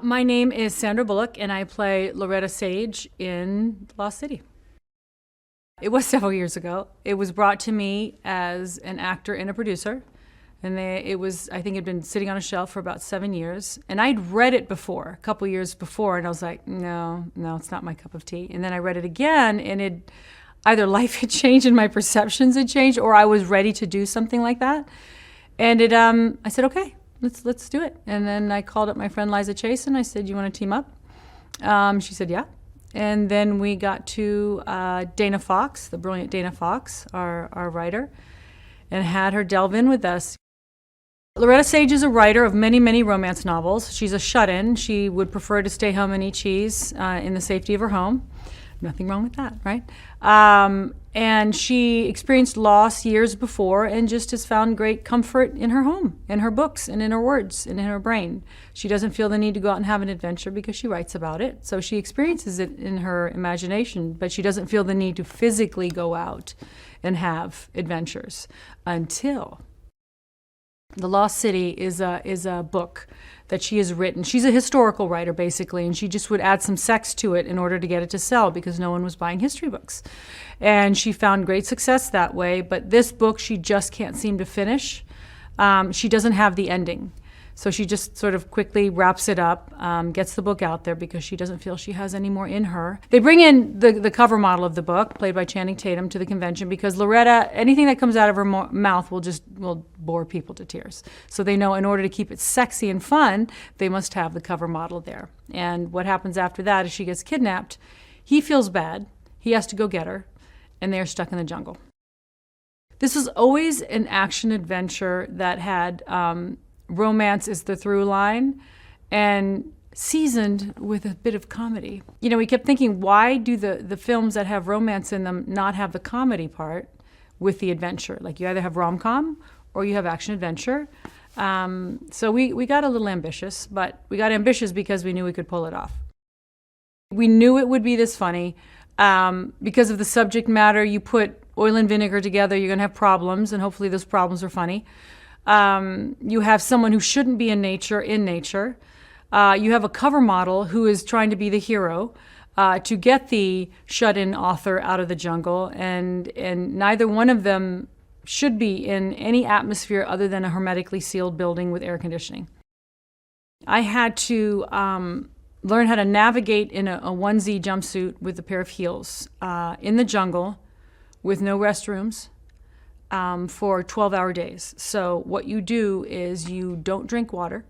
My name is Sandra Bullock, and I play Loretta Sage in Lost City. It was several years ago. It was brought to me as an actor and a producer, and I think it had been sitting on a shelf for about 7 years. And I'd read it before, a couple years before, and I was like, no, it's not my cup of tea. And then I read it again, and either life had changed and my perceptions had changed, or I was ready to do something like that. And I said, okay. Let's do it. And then I called up my friend Liza Chase and I said, you want to team up? She said, yeah. And then we got to Dana Fox, the brilliant Dana Fox, our writer, and had her delve in with us. Loretta Sage is a writer of many, many romance novels. She's a shut-in. She would prefer to stay home and eat cheese in the safety of her home. Nothing wrong with that, right? And she experienced loss years before and just has found great comfort in her home, in her books, and in her words, and in her brain. She doesn't feel the need to go out and have an adventure because she writes about it. So she experiences it in her imagination, but she doesn't feel the need to physically go out and have adventures until The Lost City is a book that she has written. She's a historical writer, basically, and she just would add some sex to it in order to get it to sell because no one was buying history books. And she found great success that way, but this book she just can't seem to finish. She doesn't have the ending. So she just sort of quickly wraps it up, gets the book out there because she doesn't feel she has any more in her. They bring in the cover model of the book, played by Channing Tatum, to the convention because Loretta, anything that comes out of her mouth will bore people to tears. So they know in order to keep it sexy and fun, they must have the cover model there. And what happens after that is she gets kidnapped. He feels bad. He has to go get her, and they're stuck in the jungle. This was always an action adventure that had romance is the through line and seasoned with a bit of comedy. You know, we kept thinking, why do the films that have romance in them not have the comedy part with the adventure? Like you either have rom-com or you have action adventure. So we got a little ambitious, but we got ambitious because we knew we could pull it off. We knew it would be this funny because of the subject matter. You put oil and vinegar together, you're gonna have problems, and hopefully those problems are funny. You have someone who shouldn't be in nature. You have a cover model who is trying to be the hero to get the shut-in author out of the jungle, and neither one of them should be in any atmosphere other than a hermetically sealed building with air conditioning. I had to learn how to navigate in a onesie jumpsuit with a pair of heels in the jungle with no restrooms. For 12-hour days. So what you do is you don't drink water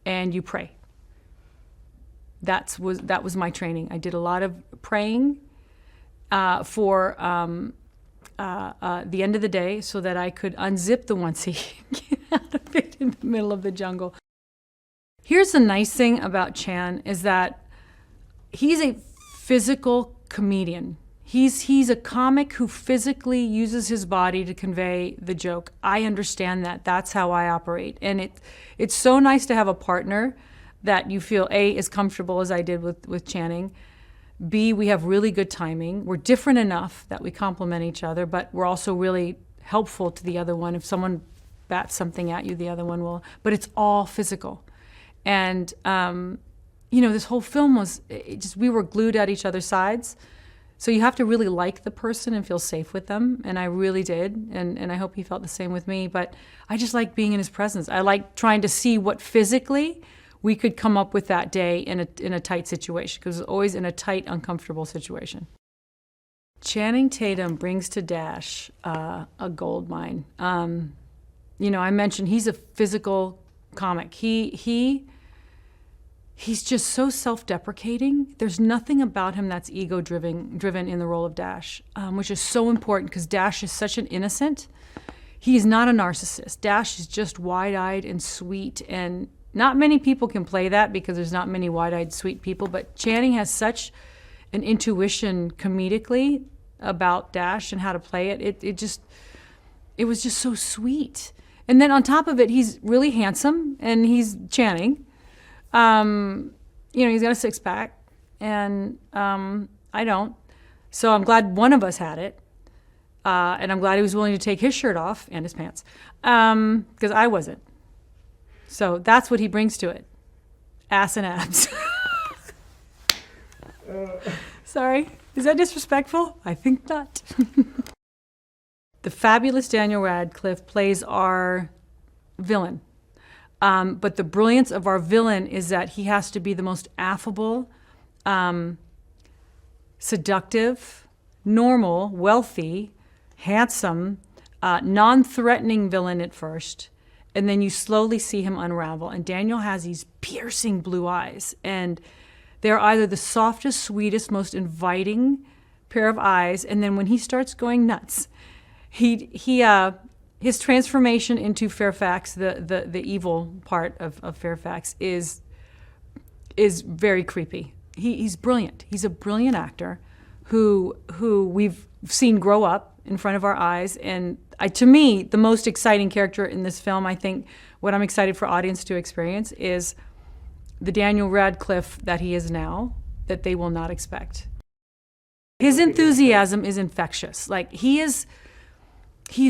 and you pray. That was my training. I did a lot of praying for the end of the day so that I could unzip the onesie and get out of it in the middle of the jungle. Here's the nice thing about Chan is that he's a physical comedian. He's a comic who physically uses his body to convey the joke. I understand that. That's how I operate. And it's so nice to have a partner that you feel, A, as comfortable as I did with Channing. B, we have really good timing. We're different enough that we complement each other, but we're also really helpful to the other one. If someone bats something at you, the other one will. But it's all physical. And, this whole film we were glued at each other's sides. So you have to really like the person and feel safe with them, and I really did, and I hope he felt the same with me, but I just like being in his presence. I like trying to see what physically we could come up with that day in a tight situation, because it was always in a tight, uncomfortable situation. Channing Tatum brings to Dash a gold mine. I mentioned he's a physical comic. He's just so self-deprecating. There's nothing about him that's ego-driven in the role of Dash, which is so important because Dash is such an innocent. He's not a narcissist. Dash is just wide-eyed and sweet, and not many people can play that because there's not many wide-eyed, sweet people, but Channing has such an intuition comedically about Dash and how to play it. It was just so sweet. And then on top of it, he's really handsome, and he's Channing. He's got a six-pack, and I don't. So I'm glad one of us had it, and I'm glad he was willing to take his shirt off and his pants, because I wasn't. So that's what he brings to it. ass and abs. Sorry, is that disrespectful? I think not. The fabulous Daniel Radcliffe plays our villain. But the brilliance of our villain is that he has to be the most affable, seductive, normal, wealthy, handsome, non-threatening villain at first. And then you slowly see him unravel. And Daniel has these piercing blue eyes. And they're either the softest, sweetest, most inviting pair of eyes. And then when he starts going nuts, his transformation into Fairfax, the evil part of Fairfax, is very creepy. He's brilliant. He's a brilliant actor who we've seen grow up in front of our eyes. And to me, the most exciting character in this film, I think what I'm excited for audience to experience is the Daniel Radcliffe that he is now, that they will not expect. His enthusiasm is infectious. Like, he is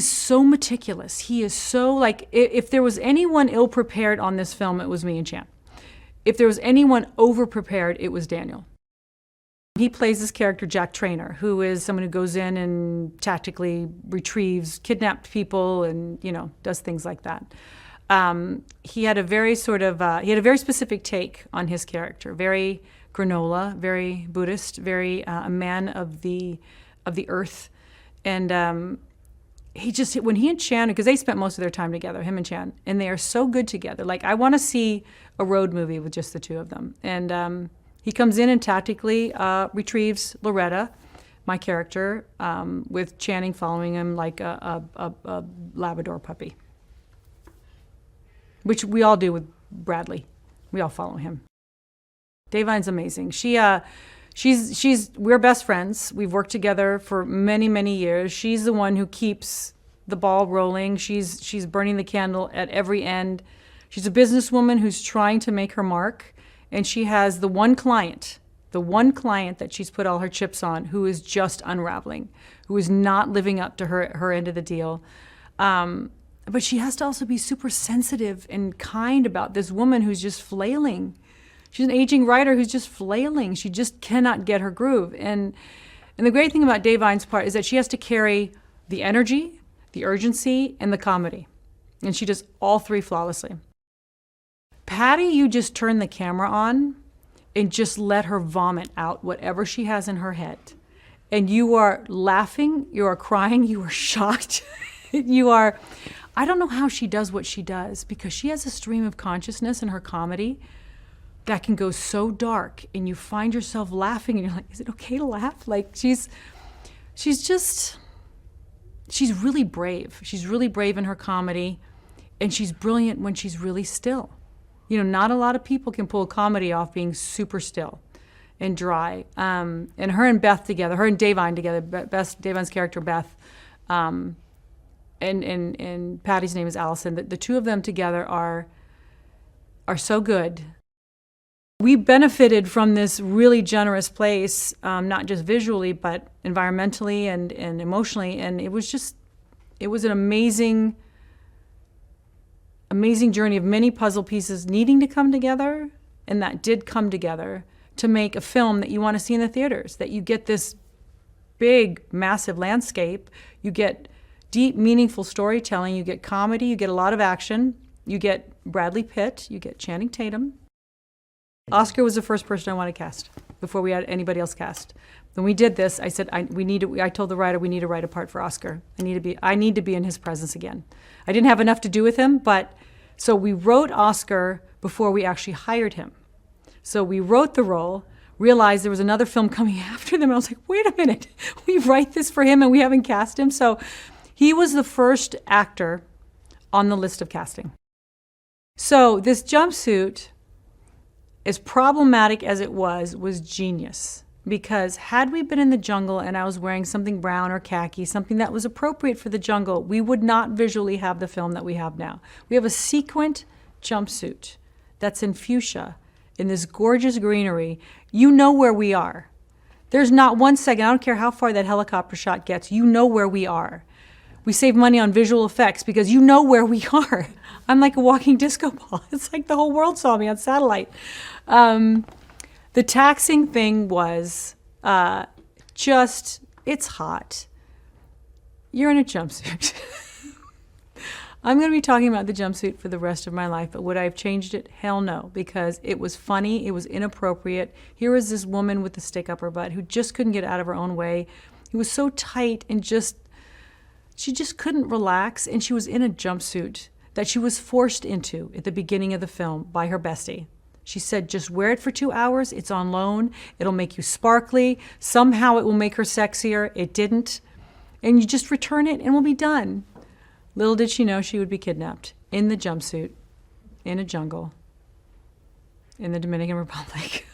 so meticulous. He is so, like, if there was anyone ill-prepared on this film, it was me and Chan. If there was anyone over-prepared, it was Daniel. He plays this character, Jack Traynor, who is someone who goes in and tactically retrieves kidnapped people and, does things like that. He had a very specific take on his character, very granola, very Buddhist, very a man of the earth. And when he and Chan, because they spent most of their time together, him and Chan, and they are so good together. Like, I want to see a road movie with just the two of them. And he comes in and tactically retrieves Loretta, my character, with Channing following him like a Labrador puppy, which we all do with Bradley. We all follow him. Davine's amazing. We're best friends. We've worked together for many, many years. She's the one who keeps the ball rolling. She's burning the candle at every end. She's a businesswoman who's trying to make her mark, and she has the one client that she's put all her chips on, who is just unraveling, who is not living up to her end of the deal. But she has to also be super sensitive and kind about this woman who's just flailing. She's an aging writer who's just flailing. She just cannot get her groove. And the great thing about Davine's part is that she has to carry the energy, the urgency, and the comedy. And she does all three flawlessly. Patti, you just turn the camera on and just let her vomit out whatever she has in her head. And you are laughing, you are crying, you are shocked. I don't know how she does what she does, because she has a stream of consciousness in her comedy that can go so dark, and you find yourself laughing and you're like, is it okay to laugh? Like, she's really brave. She's really brave in her comedy, and she's brilliant when she's really still. Not a lot of people can pull a comedy off being super still and dry. And her and Beth together, her and Davine together, Davine's character Beth, and Patti's name is Allison. The two of them together are so good. We benefited from this really generous place, not just visually, but environmentally and emotionally. And it was an amazing journey of many puzzle pieces needing to come together, and that did come together to make a film that you want to see in the theaters, that you get this big, massive landscape, you get deep, meaningful storytelling, you get comedy, you get a lot of action, you get Bradley Pitt, you get Channing Tatum. Oscar was the first person I wanted to cast before we had anybody else cast. When we did this, I said, I told the writer, we need to write a part for Oscar. I need to be in his presence again. I didn't have enough to do with him, so we wrote Oscar before we actually hired him. So we wrote the role, realized there was another film coming after them. I was like, wait a minute, we write this for him and we haven't cast him? So he was the first actor on the list of casting. So this jumpsuit, as problematic as it was genius. Because had we been in the jungle and I was wearing something brown or khaki, something that was appropriate for the jungle, we would not visually have the film that we have now. We have a sequined jumpsuit that's in fuchsia, in this gorgeous greenery. You know where we are. There's not one second, I don't care how far that helicopter shot gets, you know where we are. We save money on visual effects because you know where we are. I'm like a walking disco ball. It's like the whole world saw me on satellite. The taxing thing was it's hot. You're in a jumpsuit. I'm going to be talking about the jumpsuit for the rest of my life, but would I have changed it? Hell no, because it was funny, it was inappropriate. Here was this woman with the stick up her butt who just couldn't get out of her own way. It was so tight and she just couldn't relax, and she was in a jumpsuit that she was forced into at the beginning of the film by her bestie. She said, just wear it for 2 hours. It's on loan. It'll make you sparkly. Somehow it will make her sexier. It didn't. And you just return it and we'll be done. Little did she know she would be kidnapped in the jumpsuit in a jungle in the Dominican Republic.